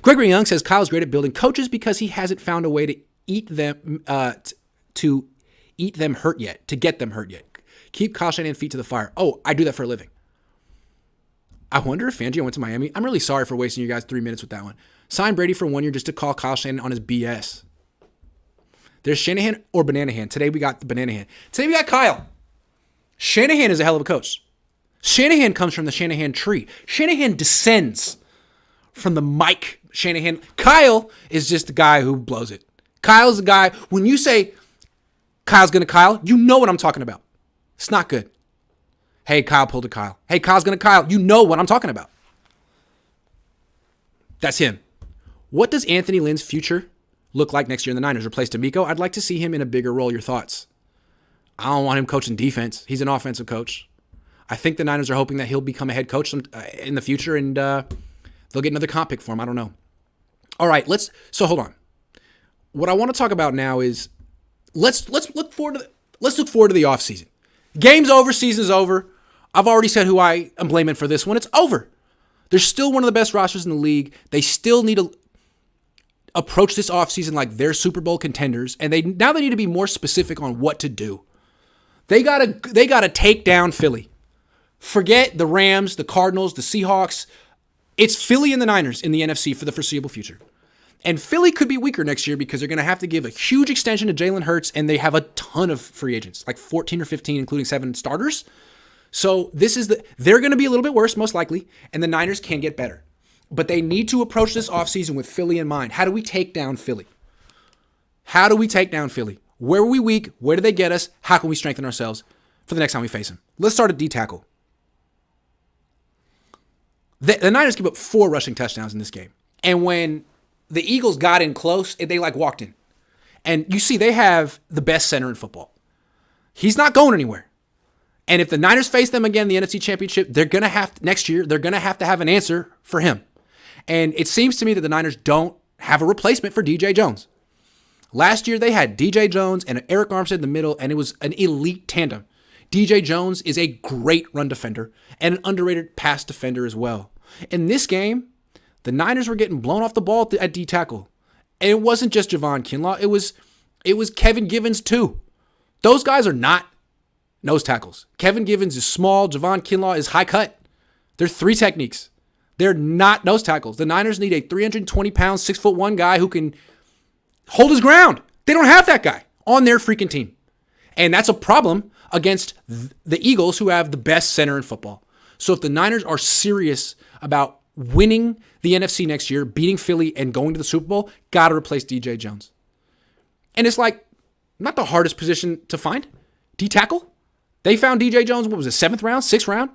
Gregory Young says Kyle's great at building coaches because he hasn't found a way to eat them hurt yet, to get them hurt yet. Keep Kyle Shanahan feet to the fire. Oh, I do that for a living. I wonder if Fangio went to Miami. I'm really sorry for wasting you guys 3 minutes with that one. Sign Brady for 1 year just to call Kyle Shanahan on his BS. There's Shanahan or Bananahan. Today we got the Bananahan. Today we got Kyle. Shanahan is a hell of a coach. Shanahan comes from the Shanahan tree. Shanahan descends from the Mike Shanahan. Kyle is just the guy who blows it. Kyle's the guy, when you say Kyle's going to Kyle, you know what I'm talking about. It's not good. Hey, Kyle pulled a Kyle. Hey, Kyle's going to Kyle. You know what I'm talking about. That's him. What does Anthony Lynn's future look like next year in the Niners? Replace D'Amico? I'd like to see him in a bigger role. Your thoughts? I don't want him coaching defense. He's an offensive coach. I think the Niners are hoping that he'll become a head coach in the future, and they'll get another comp pick for him. I don't know. All right, so hold on. What I want to talk about now is let's look forward to the offseason. Game's over, season's over. I've already said who I am blaming for this one. It's over. They're still one of the best rosters in the league. They still need to approach this offseason like they're Super Bowl contenders, and they need to be more specific on what to do. They gotta take down Philly. Forget the Rams, the Cardinals, the Seahawks. It's Philly and the Niners in the NFC for the foreseeable future. And Philly could be weaker next year because they're going to have to give a huge extension to Jalen Hurts, and they have a ton of free agents, like 14 or 15, including 7 starters. So they're going to be a little bit worse, most likely, and the Niners can get better. But they need to approach this offseason with Philly in mind. How do we take down Philly? Where were we weak? Where did they get us? How can we strengthen ourselves for the next time we face them? Let's start at D-tackle. The Niners give up 4 rushing touchdowns in this game. And when the Eagles got in close, they walked in. And you see, they have the best center in football. He's not going anywhere. And if the Niners face them again in the NFC Championship, next year, they're going to have an answer for him. And it seems to me that the Niners don't have a replacement for DJ Jones. Last year, they had DJ Jones and Eric Armstead in the middle, and it was an elite tandem. DJ Jones is a great run defender and an underrated pass defender as well. In this game, the Niners were getting blown off the ball at D-tackle. And it wasn't just Javon Kinlaw. It was Kevin Givens too. Those guys are not nose tackles. Kevin Givens is small. Javon Kinlaw is high cut. They're 3 techniques. They're not nose tackles. The Niners need a 320-pound, 6'1" guy who can hold his ground. They don't have that guy on their freaking team. And that's a problem against the Eagles, who have the best center in football. So if the Niners are serious about winning the NFC next year, beating Philly and going to the Super Bowl, got to replace DJ Jones. And it's like not the hardest position to find. D-tackle? They found DJ Jones, what was it, 7th round, 6th round?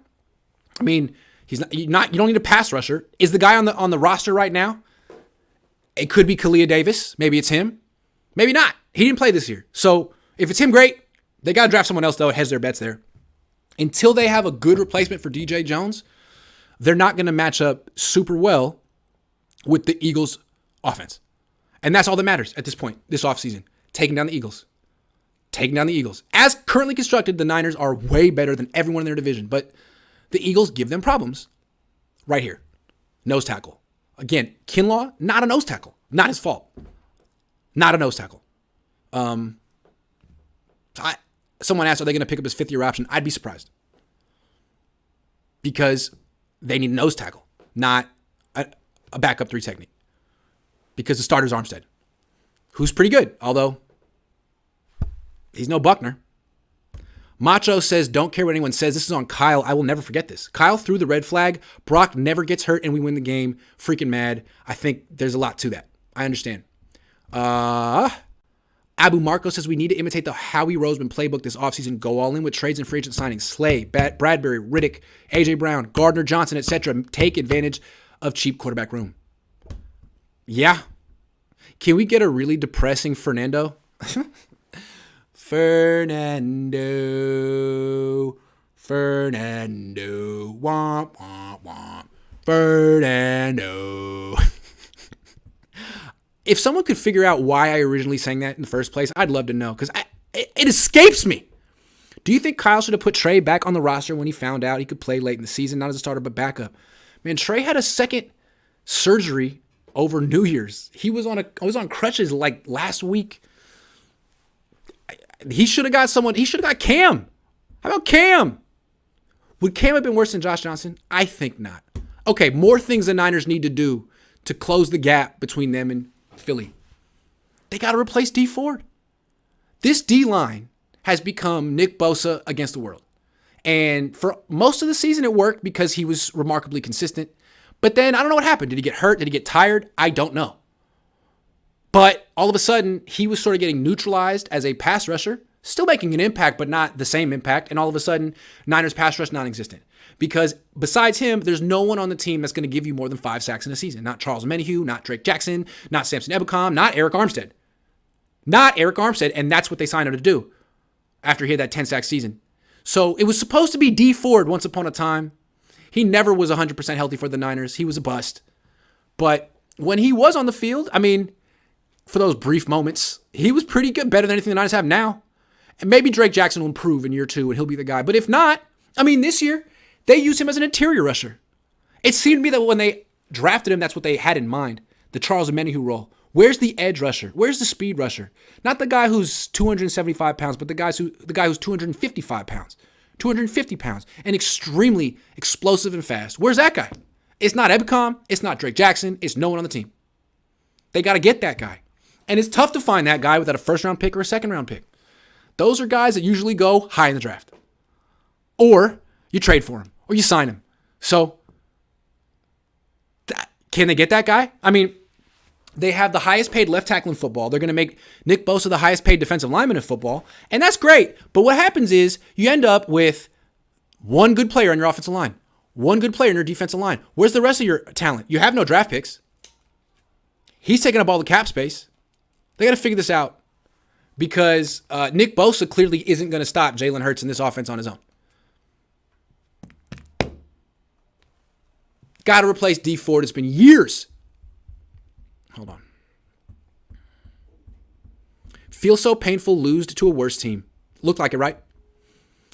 I mean, he's not. You don't need a pass rusher. Is the guy on the roster right now? It could be Kalia Davis. Maybe it's him. Maybe not. He didn't play this year. So if it's him, great. They got to draft someone else, though. It has their bets there. Until they have a good replacement for DJ Jones, they're not going to match up super well with the Eagles' offense. And that's all that matters at this point, this offseason. Taking down the Eagles. Taking down the Eagles. As currently constructed, the Niners are way better than everyone in their division. But the Eagles give them problems right here. Nose tackle. Again, Kinlaw, not a nose tackle. Not his fault. Not a nose tackle. Someone asked, are they going to pick up his 5th-year option? I'd be surprised. Because they need a nose tackle, not a backup 3 technique. Because the starter's Armstead, who's pretty good, although he's no Buckner. Macho says, don't care what anyone says. This is on Kyle. I will never forget this. Kyle threw the red flag. Brock never gets hurt and we win the game. Freaking mad. I think there's a lot to that. I understand. Abu Marco says we need to imitate the Howie Roseman playbook this offseason. Go all in with trades and free agent signings. Slay, Bradbury, Riddick, A.J. Brown, Gardner Johnson, etc. Take advantage of cheap quarterback room. Yeah. Can we get a really depressing Fernando? Fernando. Womp, womp, womp. Fernando. If someone could figure out why I originally sang that in the first place, I'd love to know, because it escapes me. Do you think Kyle should have put Trey back on the roster when he found out he could play late in the season, not as a starter but backup? Man, Trey had a second surgery over New Year's. He was on crutches like last week. He should have got someone. He should have got Cam. How about Cam? Would Cam have been worse than Josh Johnson? I think not. Okay, more things the Niners need to do to close the gap between them and Philly. They got to replace D Ford. This D-line has become Nick Bosa against the world. And for most of the season, it worked because he was remarkably consistent. But then, I don't know what happened. Did he get hurt? Did he get tired? I don't know. But all of a sudden, he was sort of getting neutralized as a pass rusher, still making an impact, but not the same impact. And all of a sudden, Niners pass rush non-existent. Because besides him, there's no one on the team that's going to give you more than 5 sacks in a season. Not Charles Menahue, not Drake Jackson, not Samson Ebukam, not Eric Armstead. Not Eric Armstead, and that's what they signed him to do after he had that 10-sack season. So it was supposed to be D Ford once upon a time. He never was 100% healthy for the Niners. He was a bust. But when he was on the field, I mean, for those brief moments, he was pretty good, better than anything the Niners have now. And maybe Drake Jackson will improve in year 2 and he'll be the guy. But if not, I mean, this year, they used him as an interior rusher. It seemed to me that when they drafted him, that's what they had in mind, the Charles Menahue role. Where's the edge rusher? Where's the speed rusher? Not the guy who's 275 pounds, but the guy who's 255 pounds, 250 pounds, and extremely explosive and fast. Where's that guy? It's not Ebukam. It's not Drake Jackson. It's no one on the team. They got to get that guy. And it's tough to find that guy without a first-round pick or a second-round pick. Those are guys that usually go high in the draft. Or you trade for him, or you sign him. So, can they get that guy? I mean, they have the highest paid left tackle in football. They're going to make Nick Bosa the highest paid defensive lineman in football, and that's great. But what happens is you end up with one good player on your offensive line, one good player in your defensive line. Where's the rest of your talent? You have no draft picks. He's taking up all the cap space. They got to figure this out because Nick Bosa clearly isn't going to stop Jalen Hurts in this offense on his own. Got to replace D Ford. It's been years. Hold on. Feels so painful losing to a worse team. Looked like it, right?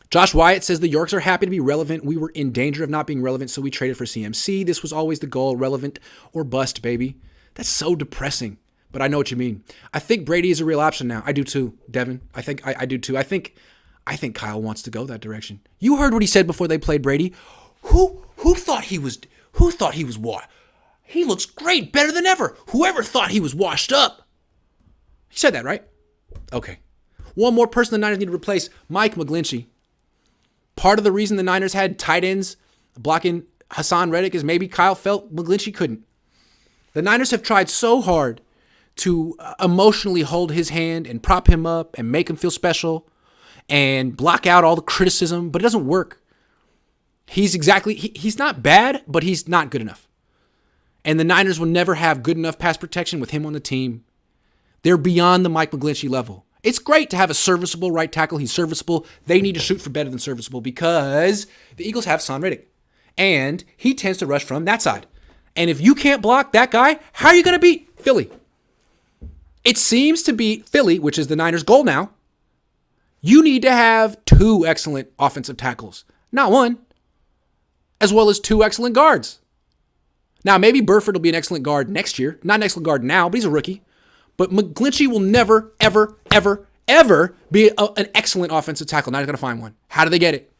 Josh Wyatt says the Yorks are happy to be relevant. We were in danger of not being relevant, so we traded for CMC. This was always the goal, relevant or bust, baby. That's so depressing, but I know what you mean. I think Brady is a real option now. I do too, Devin. I think I do too. I think I think Kyle wants to go that direction. You heard what he said before they played Brady. Who thought he was washed? He looks great, better than ever. Whoever thought he was washed up? He said that, right? Okay. One more person the Niners need to replace, Mike McGlinchey. Part of the reason the Niners had tight ends blocking Hassan Reddick is maybe Kyle felt McGlinchey couldn't. The Niners have tried so hard to emotionally hold his hand and prop him up and make him feel special and block out all the criticism, but it doesn't work. He's not bad, but he's not good enough. And the Niners will never have good enough pass protection with him on the team. They're beyond the Mike McGlinchey level. It's great to have a serviceable right tackle. He's serviceable. They need to shoot for better than serviceable because the Eagles have Hassan Reddick. And he tends to rush from that side. And if you can't block that guy, how are you going to beat Philly? It seems to be Philly, which is the Niners' goal now. You need to have 2 excellent offensive tackles, not 1, as well as 2 excellent guards. Now, maybe Burford will be an excellent guard next year. Not an excellent guard now, but he's a rookie. But McGlinchey will never, ever, ever, ever be an excellent offensive tackle. Now he's going to find one. How do they get it?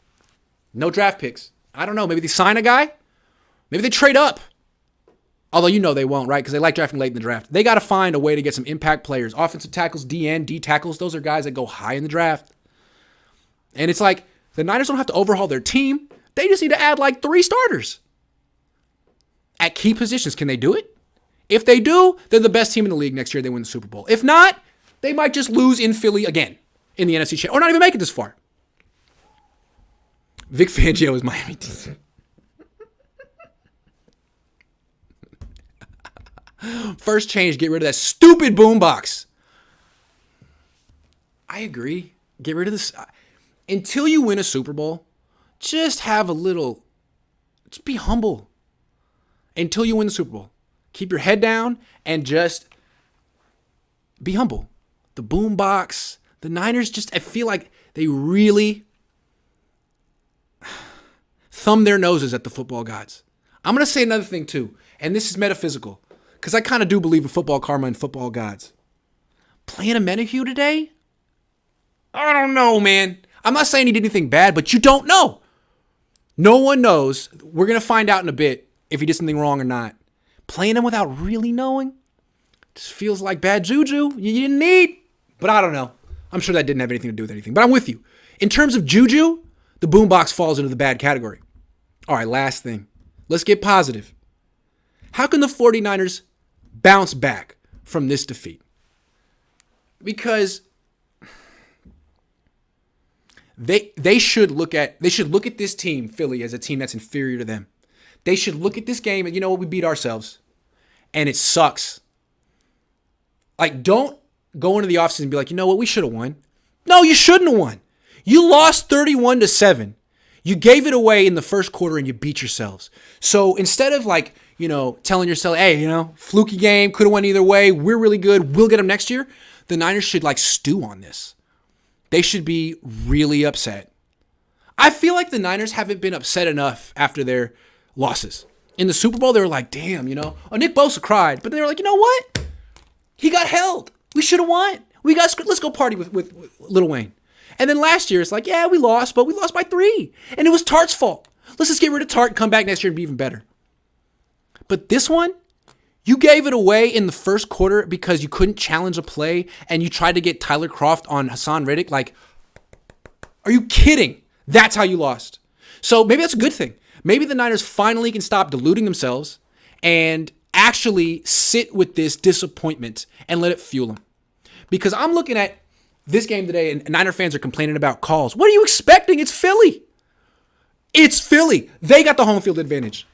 No draft picks. I don't know. Maybe they sign a guy. Maybe they trade up. Although you know they won't, right? Because they like drafting late in the draft. They got to find a way to get some impact players. Offensive tackles, DN, D tackles. Those are guys that go high in the draft. And it's like the Niners don't have to overhaul their team. They just need to add like 3 starters. At key positions, can they do it? If they do, they're the best team in the league next year. They win the Super Bowl. If not, they might just lose in Philly again in the NFC Championship, or not even make it this far. Vic Fangio is Miami team. First change, get rid of that stupid boombox. I agree. Get rid of this. Until you win a Super Bowl, just be humble. Until you win the Super Bowl. Keep your head down and just be humble. The boombox, the Niners I feel like they really thumb their noses at the football gods. I'm going to say another thing too, and this is metaphysical, because I kind of do believe in football karma and football gods. Playing a Menahue today? I don't know, man. I'm not saying he did anything bad, but you don't know. No one knows. We're going to find out in a bit if he did something wrong or not. Playing him without really knowing just feels like bad juju you didn't need. But I don't know. I'm sure that didn't have anything to do with anything. But I'm with you. In terms of juju, the boombox falls into the bad category. All right, last thing. Let's get positive. How can the 49ers bounce back from this defeat? Because they should look at this team, Philly, as a team that's inferior to them. They should look at this game and, you know what, we beat ourselves. And it sucks. Like, don't go into the offseason and be like, you know what, we should have won. No, you shouldn't have won. You lost 31-7. You gave it away in the first quarter and you beat yourselves. So instead of telling yourself, hey, fluky game, could have went either way, we're really good, we'll get them next year, the Niners should stew on this. They should be really upset. I feel like the Niners haven't been upset enough after their losses. In the Super Bowl, they were like, damn, Nick Bosa cried. But they were like, you know what? He got held. We should have won. Let's go party with Lil Wayne. And then last year, it's like, yeah, we lost, but we lost by 3. And it was Tart's fault. Let's just get rid of Tart and come back next year and be even better. But this one, you gave it away in the first quarter because you couldn't challenge a play and you tried to get Tyler Kroft on Hassan Reddick. Like, are you kidding? That's how you lost. So maybe that's a good thing. Maybe the Niners finally can stop deluding themselves and actually sit with this disappointment and let it fuel them. Because I'm looking at this game today and Niner fans are complaining about calls. What are you expecting? It's Philly. It's Philly. They got the home field advantage.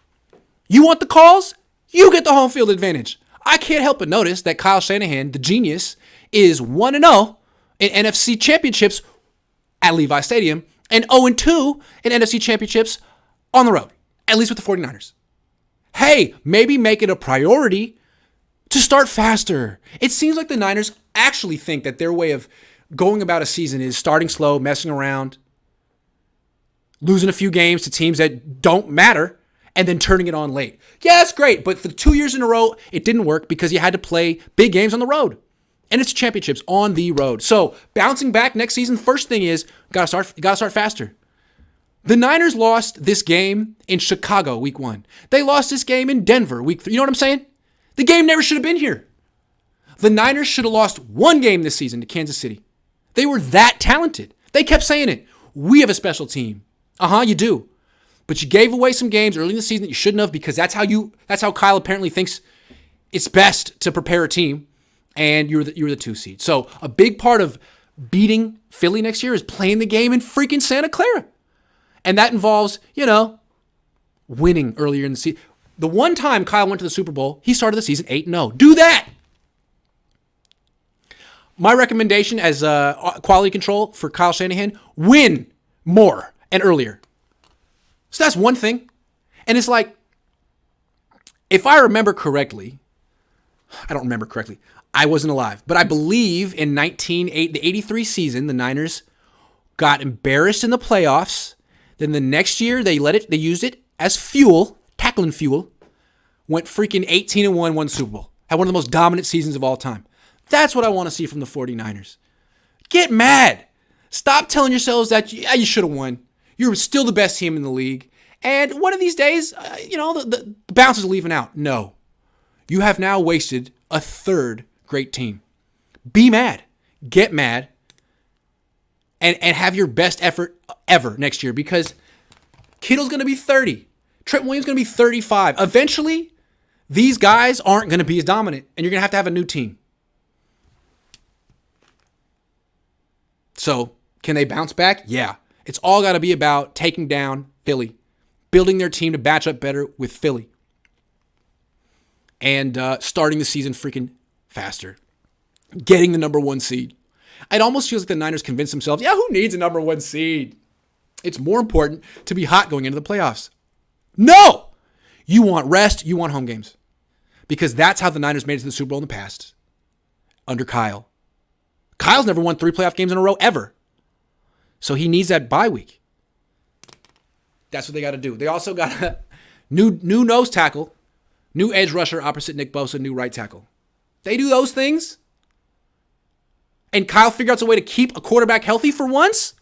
You want the calls? You get the home field advantage. I can't help but notice that Kyle Shanahan, the genius, is 1-0 in NFC Championships at Levi Stadium and 0-2 in NFC Championships on the road, at least with the 49ers. Hey, maybe make it a priority to start faster. It seems like the Niners actually think that their way of going about a season is starting slow, messing around, losing a few games to teams that don't matter, and then turning it on late. Yeah, that's great, but for 2 years in a row, it didn't work because you had to play big games on the road. NFC championships on the road. So bouncing back next season, first thing is gotta start faster. The Niners lost this game in Chicago week 1. They lost this game in Denver week 3. You know what I'm saying? The game never should have been here. The Niners should have lost one game this season to Kansas City. They were that talented. They kept saying it. We have a special team. You do. But you gave away some games early in the season that you shouldn't have, because that's how Kyle apparently thinks it's best to prepare a team, and you're the 2 seed. So a big part of beating Philly next year is playing the game in freaking Santa Clara. And that involves, winning earlier in the season. The one time Kyle went to the Super Bowl, he started the season 8-0. Do that. My recommendation as quality control for Kyle Shanahan, win more and earlier. So that's one thing. And it's like, if I remember correctly, I don't remember correctly. I wasn't alive. But I believe in the 83 season, the Niners got embarrassed in the playoffs. Then the next year, they used it as fuel, tackling fuel, went freaking 18-1, won Super Bowl. Had one of the most dominant seasons of all time. That's what I want to see from the 49ers. Get mad. Stop telling yourselves that you should have won. You're still the best team in the league. And one of these days, the bounce is leaving out. No. You have now wasted a third great team. Be mad. Get mad. And have your best effort ever next year, because Kittle's going to be 30. Trent Williams is going to be 35. Eventually, these guys aren't going to be as dominant, and you're going to have a new team. So, can they bounce back? Yeah. It's all got to be about taking down Philly, building their team to match up better with Philly, and starting the season freaking faster, getting the number 1 seed. It almost feels like the Niners convinced themselves, who needs a number 1 seed? It's more important to be hot going into the playoffs. No! You want rest, you want home games. Because that's how the Niners made it to the Super Bowl in the past. Under Kyle. Kyle's never won 3 playoff games in a row ever. So he needs that bye week. That's what they got to do. They also got a new nose tackle, new edge rusher opposite Nick Bosa, new right tackle. They do those things, and Kyle figure out a way to keep a quarterback healthy for once,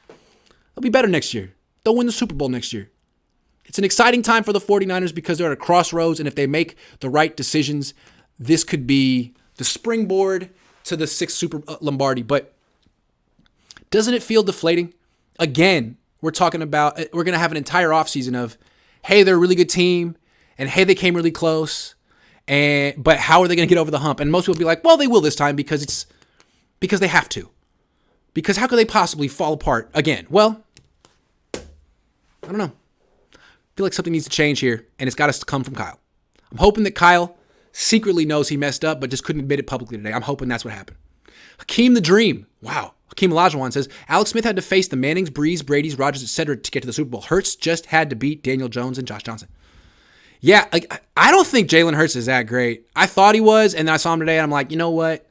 they'll be better next year. They'll win the Super Bowl next year. It's an exciting time for the 49ers because they're at a crossroads, and if they make the right decisions, this could be the springboard to the 6th Super Lombardi. But doesn't it feel deflating? Again, we're going to have an entire offseason of, hey, they're a really good team, and hey, they came really close, but how are they going to get over the hump? And most people will be like, well, they will this time because they have to. Because how could they possibly fall apart again? Well, I don't know. I feel like something needs to change here, and it's got to come from Kyle. I'm hoping that Kyle secretly knows he messed up, but just couldn't admit it publicly today. I'm hoping that's what happened. Hakeem the Dream. Wow. Hakeem Olajuwon says, Alex Smith had to face the Mannings, Brees, Brady's, Rodgers, etc. to get to the Super Bowl. Hurts just had to beat Daniel Jones and Josh Johnson. Yeah, I don't think Jalen Hurts is that great. I thought he was, and then I saw him today, and I'm like, you know what?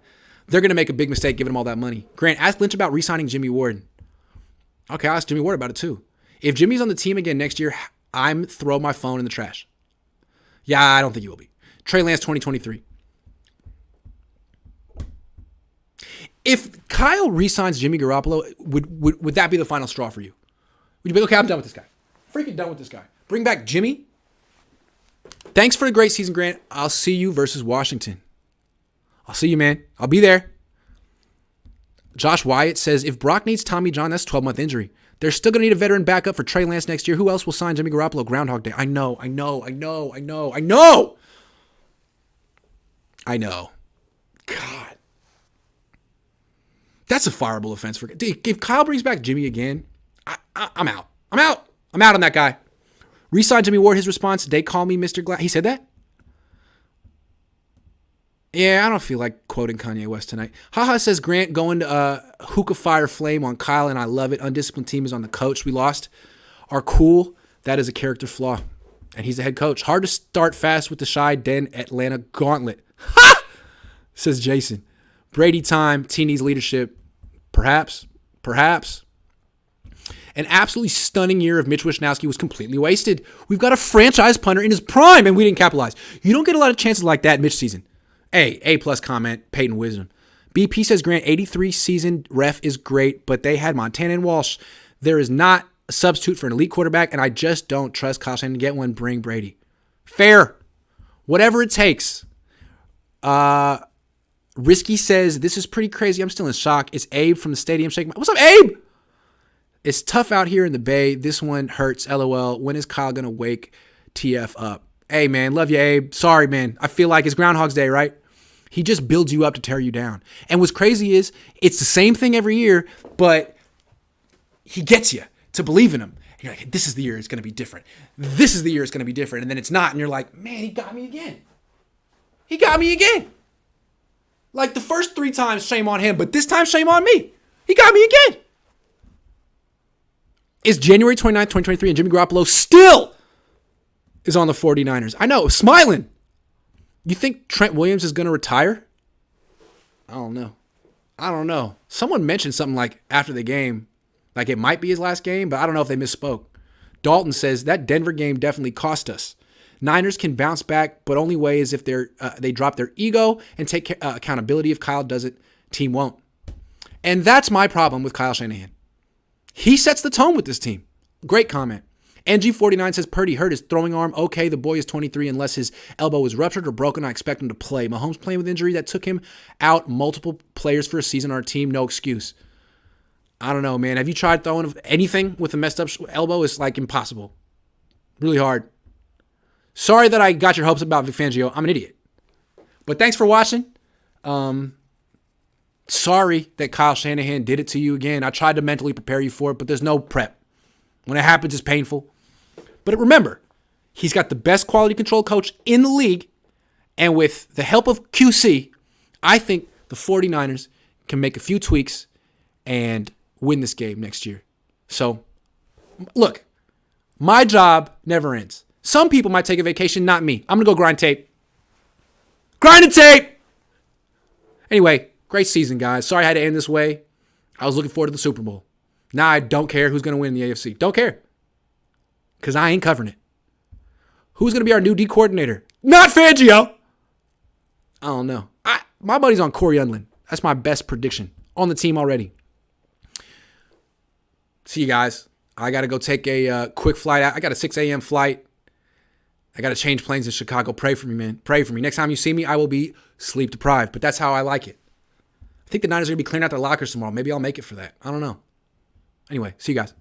They're going to make a big mistake giving him all that money. Grant, ask Lynch about re-signing Jimmy Ward. Okay, I'll ask Jimmy Ward about it too. If Jimmy's on the team again next year, I'm throwing my phone in the trash. Yeah, I don't think he will be. Trey Lance 2023. If Kyle re-signs Jimmy Garoppolo, would that be the final straw for you? Would you be, okay, I'm done with this guy. Freaking done with this guy. Bring back Jimmy. Thanks for the great season, Grant. I'll see you versus Washington. I'll see you, man. I'll be there. Josh Wyatt says, if Brock needs Tommy John, that's a 12-month injury. They're still going to need a veteran backup for Trey Lance next year. Who else will sign Jimmy Garoppolo Groundhog Day? I know. God. That's a fireable offense. If Kyle brings back Jimmy again, I'm out. I'm out on that guy. Resign Jimmy Ward. His response, they call me Mr. Glass. He said that? Yeah, I don't feel like quoting Kanye West tonight. Haha says, Grant going to hookah fire flame on Kyle, and I love it. Undisciplined team is on the coach. We lost. Are cool. That is a character flaw. And he's the head coach. Hard to start fast with the Shy Den Atlanta gauntlet. Ha! Says Jason. Brady time. Team needs leadership. Perhaps. An absolutely stunning year of Mitch Wishnowsky was completely wasted. We've got a franchise punter in his prime, and we didn't capitalize. You don't get a lot of chances like that in Mitch season. A+ comment, Peyton Wisdom. BP says, Grant, 83 season ref is great, but they had Montana and Walsh. There is not a substitute for an elite quarterback, and I just don't trust Kyle Shanahan to get one. Bring Brady. Fair. Whatever it takes. Risky says, this is pretty crazy. I'm still in shock. It's Abe from the stadium shaking. What's up, Abe? It's tough out here in the Bay. This one hurts. LOL. When is Kyle going to wake TF up? Hey, man. Love you, Abe. Sorry, man. I feel like it's Groundhog's Day, right? He just builds you up to tear you down. And what's crazy is it's the same thing every year, but he gets you to believe in him. And you're like, this is the year it's going to be different. This is the year it's going to be different. And then it's not. And you're like, man, he got me again. He got me again. Like the first 3 times, shame on him, but this time, shame on me. He got me again. Is January 29th, 2023, and Jimmy Garoppolo still is on the 49ers. I know, smiling. You think Trent Williams is going to retire? I don't know. Someone mentioned something like after the game, like it might be his last game, but I don't know if they misspoke. Dalton says that Denver game definitely cost us. Niners can bounce back, but only way is if they drop their ego and take accountability. If Kyle does it, team won't. And that's my problem with Kyle Shanahan. He sets the tone with this team. Great comment. NG49 says Purdy hurt his throwing arm. Okay, the boy is 23. Unless his elbow is ruptured or broken, I expect him to play. Mahomes playing with injury that took him out multiple players for a season on our team. No excuse. I don't know, man. Have you tried throwing anything with a messed up elbow? It's like impossible. Really hard. Sorry that I got your hopes about Vic Fangio. I'm an idiot. But thanks for watching. Sorry that Kyle Shanahan did it to you again. I tried to mentally prepare you for it, but there's no prep. When it happens, it's painful. But remember, he's got the best quality control coach in the league. And with the help of QC, I think the 49ers can make a few tweaks and win this game next year. So, look, my job never ends. Some people might take a vacation, not me. I'm going to go grind tape. Grinding tape! Anyway, great season, guys. Sorry I had to end this way. I was looking forward to the Super Bowl. Now I don't care who's going to win the AFC. Don't care. Because I ain't covering it. Who's going to be our new D coordinator? Not Fangio! I don't know. My buddy's on Corey Unlin. That's my best prediction. On the team already. See you guys. I got to go take a quick flight out. I got a 6 a.m. flight. I got to change planes in Chicago. Pray for me, man. Pray for me. Next time you see me, I will be sleep deprived. But that's how I like it. I think the Niners are going to be clearing out their lockers tomorrow. Maybe I'll make it for that. I don't know. Anyway, see you guys.